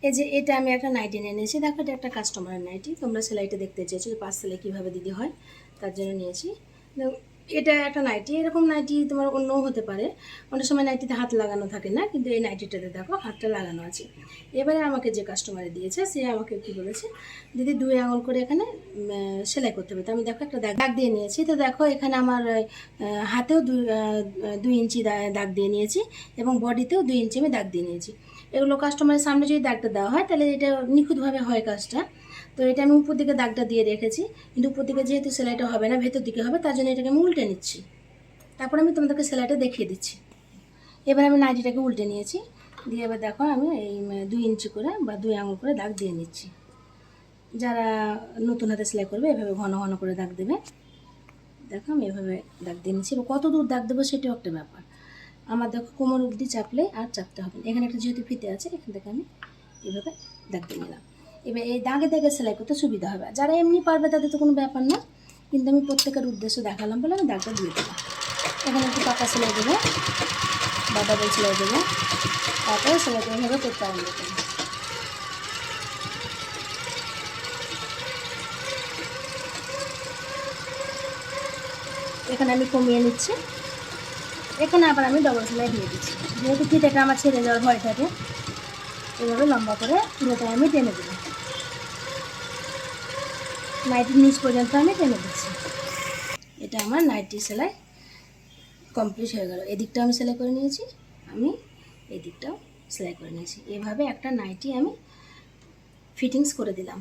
এই যে এটা আমি একটা নাইটি নিয়ে নিয়েছি, দেখো এটা একটা কাস্টমারের নাইটি, তোমরা সেলাইটা দেখতে চেয়েছো যে পাঁচ সেলাই কীভাবে দিতে হয়, তার জন্য নিয়েছি। এটা একটা নাইটি, এরকম নাইটি তোমার অন্যও হতে পারে, অনেক সময় নাইটিতে হাত লাগানো থাকে না, কিন্তু এই নাইটিটাতে দেখো হাতটা লাগানো আছে। এবারে আমাকে যে কাস্টমারে দিয়েছে সে আমাকে কী বলেছে, দিদি 2 আঙুল করে এখানে সেলাই করতে হবে। তো আমি দেখো একটা দাগ দিয়ে নিয়েছি। তো দেখো এখানে আমার হাতেও 2 ইঞ্চি দাগ দিয়ে নিয়েছি এবং বডিতেও 2 ইঞ্চি আমি দাগ দিয়ে নিয়েছি। এগুলো কাস্টমারের সামনে যদি দাগটা দেওয়া হয় তাহলে এটা নিখুঁতভাবে হয় কাজটা। তো এটা আমি উপর দিকে দাগটা দিয়ে রেখেছি, কিন্তু উপর দিকে যেহেতু সেলাইটা হবে না, ভেতর দিকে হবে, তার জন্য এটাকে আমি উল্টে নিচ্ছি। তারপর আমি তোমাদেরকে সেলাইটা দেখিয়ে দিচ্ছি। এবার আমি নাইটিটাকে উল্টে নিয়েছি, দিয়ে এবার দেখো আমি এই 2 ইঞ্চি করে বা 2 আঙুল করে দাগ দিয়ে নিচ্ছি। যারা নতুন হাতে সেলাই করবে এভাবে ঘন ঘন করে দাগ দেবে। দেখো আমি এভাবে দাগ দিয়ে নিচ্ছি। এবার কত দূর দাগ দেবো সেটাও একটা ব্যাপার। আমার দেখো কোমর অবধি চাপলে আর চাপতে হবে না, এখানে একটা যেহেতু ফিতে আছে এখান থেকে আমি এভাবে দাগ দিয়ে নিলাম। এবার এই দাগে দাগে সেলাই করতে সুবিধা হবে, যারা এমনি পারবে তাদের তো কোনো ব্যাপার না, কিন্তু আমি প্রত্যেকের উদ্দেশ্য দেখালাম বলে আমি দাগটা দিয়ে দিলাম। এখানে একটু পাকা সেলাই দেবো বা ডাবল সেলাই দেবো, তারপরে সেলাইটা এভাবে করতে আরম্ভ করবো। এখানে আমি কমিয়ে নিচ্ছি, এখানে আবার আমি ডবল সেলাই দিয়ে দিচ্ছি। যেহেতু ফিতেটা আমার ছেড়ে যাওয়ার ভয় থাকে, এভাবে লম্বা করে পুরোটাই আমি টেনে দেবো, নাইটির নিচ পর্যন্ত আমি টেনে দিচ্ছি। এটা আমার নাইটি সেলাই কমপ্লিট হয়ে গেল। এদিকটাও আমি সেলাই করে নিয়েছি, আমি এদিকটাও সেলাই করে নিয়েছি। এভাবে একটা নাইটি আমি ফিটিংস করে দিলাম।